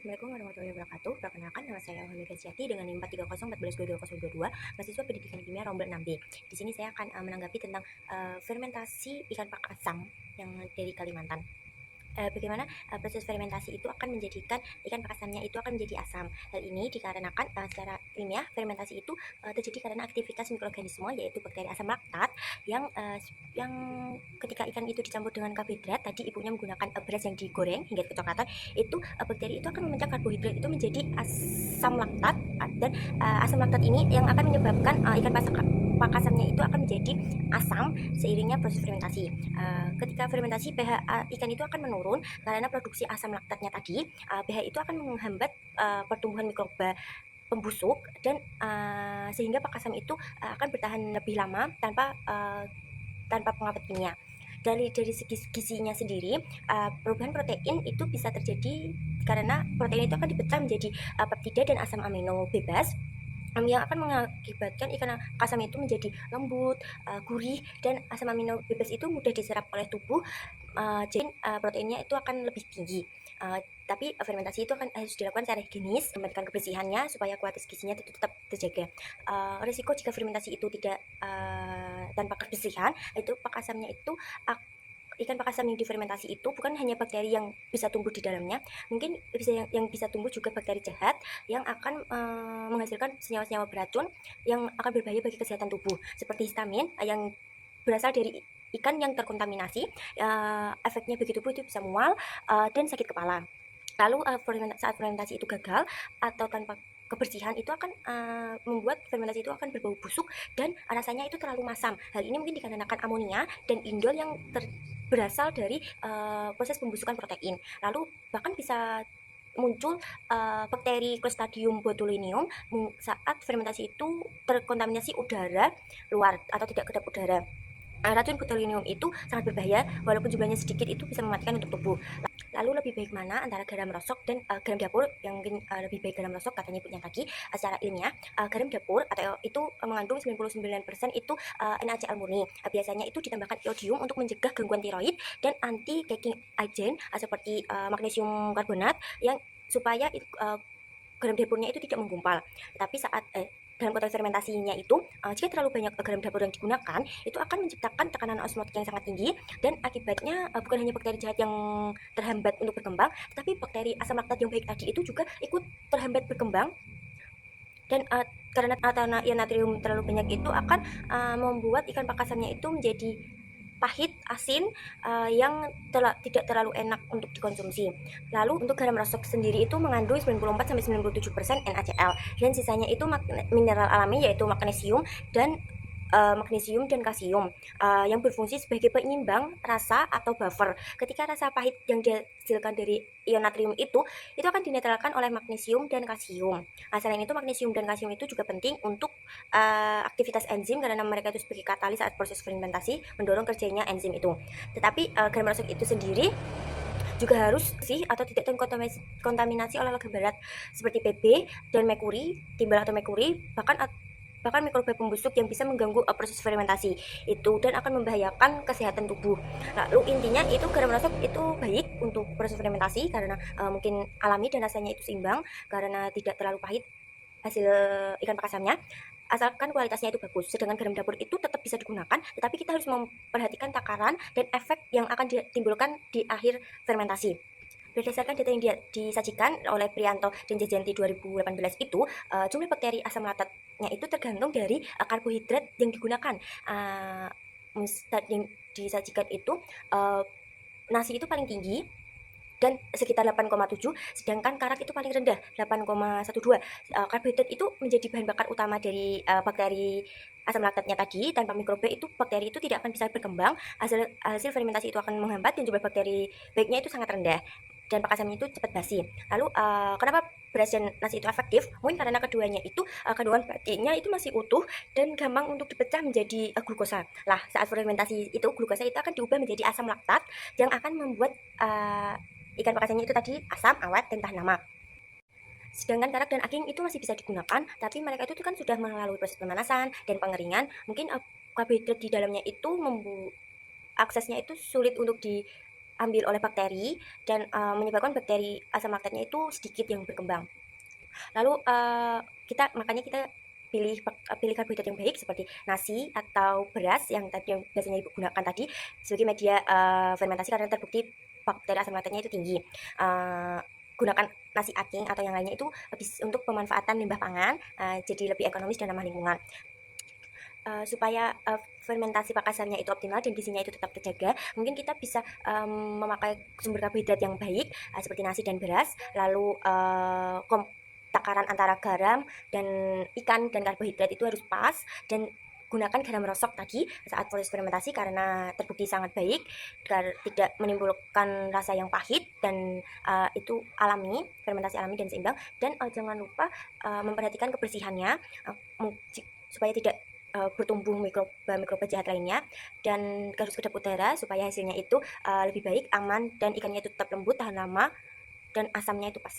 Assalamualaikum warahmatullahi wabarakatuh. Perkenalkan, nama saya Hamida Syati dengan NIM 4301422, mahasiswa Pendidikan Kimia Rombel 6B. Di sini saya akan menanggapi tentang fermentasi ikan pak asam yang dari Kalimantan. Bagaimana proses fermentasi itu akan menjadikan ikan pakasamnya itu akan menjadi asam. Hal ini dikarenakan secara ilmiah fermentasi itu terjadi karena aktivitas mikroorganisme yaitu bakteri asam laktat yang ketika ikan itu dicampur dengan karbohidrat, tadi ibunya menggunakan beras yang digoreng hingga kecoklatan, itu bakteri itu akan memecah karbohidrat itu menjadi asam laktat, dan asam laktat ini yang akan menyebabkan ikan pakasamnya itu akan menjadi asam seiringnya proses fermentasi. Ketika fermentasi pH ikan itu akan menurun karena produksi asam laktatnya tadi. pH itu akan menghambat pertumbuhan mikroba pembusuk dan sehingga pakasam itu akan bertahan lebih lama tanpa pengawet kimia. Dari segi gizinya sendiri, perubahan protein itu bisa terjadi karena protein itu akan dipecah menjadi peptida dan asam amino bebas yang akan mengakibatkan ikan kasam itu menjadi lembut, gurih, dan asam amino bebas itu mudah diserap oleh tubuh. Jadi proteinnya itu akan lebih tinggi. Tapi fermentasi itu akan harus dilakukan secara higienis, memperhatikan kebersihannya supaya kualitas gizinya tetap terjaga. Risiko jika fermentasi itu tidak tanpa kebersihan, itu pakasamnya itu ikan pakasam yang difermentasi itu bukan hanya bakteri yang bisa tumbuh di dalamnya, mungkin bisa yang bisa tumbuh juga bakteri jahat yang akan menghasilkan senyawa-senyawa beracun yang akan berbahaya bagi kesehatan tubuh, seperti histamin yang berasal dari ikan yang terkontaminasi. Efeknya bagi tubuh itu bisa mual dan sakit kepala. Lalu saat fermentasi itu gagal atau tanpa kebersihan, itu akan membuat fermentasi itu akan berbau busuk dan rasanya itu terlalu masam. Hal ini mungkin dikarenakan amonia dan indol yang berasal dari proses pembusukan protein. Lalu bahkan bisa muncul bakteri Clostridium botulinum saat fermentasi itu terkontaminasi udara luar atau tidak kedap udara. Racun botulinum itu sangat berbahaya, walaupun jumlahnya sedikit itu bisa mematikan untuk tubuh. Lalu lebih baik mana antara garam rosok dan garam dapur? Yang mungkin lebih baik garam rosok katanya ibunya tadi. Secara ilmiah, garam dapur atau itu mengandung 99% itu NaCl murni. Biasanya itu ditambahkan iodium untuk mencegah gangguan tiroid dan anti caking agent seperti magnesium karbonat yang supaya garam dapurnya itu tidak menggumpal. Tapi saat dalam konteks fermentasinya itu, jika terlalu banyak garam dapur yang digunakan, itu akan menciptakan tekanan osmotik yang sangat tinggi, dan akibatnya bukan hanya bakteri jahat yang terhambat untuk berkembang, tetapi bakteri asam laktat yang baik tadi itu juga ikut terhambat berkembang. Dan karena ion natrium terlalu banyak itu akan membuat ikan pakasamnya itu menjadi pahit, asin, yang tidak terlalu enak untuk dikonsumsi. Lalu untuk garam rosok sendiri itu mengandung 94-97% NaCl, dan sisanya itu mineral alami yaitu magnesium dan kalsium yang berfungsi sebagai penyeimbang rasa atau buffer. Ketika rasa pahit yang dihasilkan dari ion natrium itu akan dinetralkan oleh magnesium dan kalsium. Selain itu magnesium dan kalsium itu juga penting untuk aktivitas enzim karena mereka itu sebagai katalis saat proses fermentasi mendorong kerjanya enzim itu. Tetapi garam rosok itu sendiri juga harus atau tidak terkontaminasi oleh logam berat seperti Pb dan merkuri, timbal atau merkuri, bahkan mikroba pembusuk yang bisa mengganggu proses fermentasi itu dan akan membahayakan kesehatan tubuh. Lalu intinya itu garam rosok itu baik untuk proses fermentasi karena mungkin alami dan rasanya itu seimbang karena tidak terlalu pahit hasil ikan pakasamnya, asalkan kualitasnya itu bagus. Sedangkan garam dapur itu tetap bisa digunakan, tetapi kita harus memperhatikan takaran dan efek yang akan ditimbulkan di akhir fermentasi. Berdasarkan data yang disajikan oleh Prianto dan Jajanti 2018 itu, jumlah bakteri asam laktatnya itu tergantung dari karbohidrat yang digunakan. Yang disajikan itu nasi itu paling tinggi dan sekitar 8,7, sedangkan karak itu paling rendah 8,12. Karbohidrat itu menjadi bahan bakar utama dari bakteri asam laktatnya tadi. Tanpa mikroba itu bakteri itu tidak akan bisa berkembang, hasil fermentasi itu akan menghambat dan jumlah bakteri baiknya itu sangat rendah dan pakasamnya itu cepat basi. Lalu kenapa beras dan nasi itu efektif? Mungkin karena keduanya itu kandungan proteinnya itu masih utuh dan gampang untuk dipecah menjadi glukosa. Lah, saat fermentasi itu glukosa itu akan diubah menjadi asam laktat yang akan membuat ikan pakasamnya itu tadi asam, awet, dan tahan lama. Sedangkan karak dan aking itu masih bisa digunakan, tapi mereka itu kan sudah melalui proses pemanasan dan pengeringan. Mungkin karbohidrat di dalamnya itu aksesnya itu sulit untuk diambil oleh bakteri dan menyebabkan bakteri asam laktatnya itu sedikit yang berkembang. Lalu makanya kita pilih karbohidrat yang baik seperti nasi atau beras yang tadi yang biasanya ibu gunakan tadi sebagai media fermentasi karena terbukti bakteri asam laktatnya itu tinggi. Gunakan nasi aking atau yang lainnya itu untuk pemanfaatan limbah pangan, jadi lebih ekonomis dan ramah lingkungan. Supaya fermentasi pakasannya itu optimal dan gizinya itu tetap terjaga, mungkin kita bisa memakai sumber karbohidrat yang baik seperti nasi dan beras, lalu takaran antara garam dan ikan dan karbohidrat itu harus pas, dan gunakan garam rosok tadi saat proses fermentasi karena terbukti sangat baik, tidak menimbulkan rasa yang pahit dan itu alami, fermentasi alami dan seimbang. Dan jangan lupa memperhatikan kebersihannya supaya tidak bertumbuh mikroba jahat lainnya, dan harus kedap udara supaya hasilnya itu lebih baik, aman, dan ikannya itu tetap lembut, tahan lama, dan asamnya itu pas.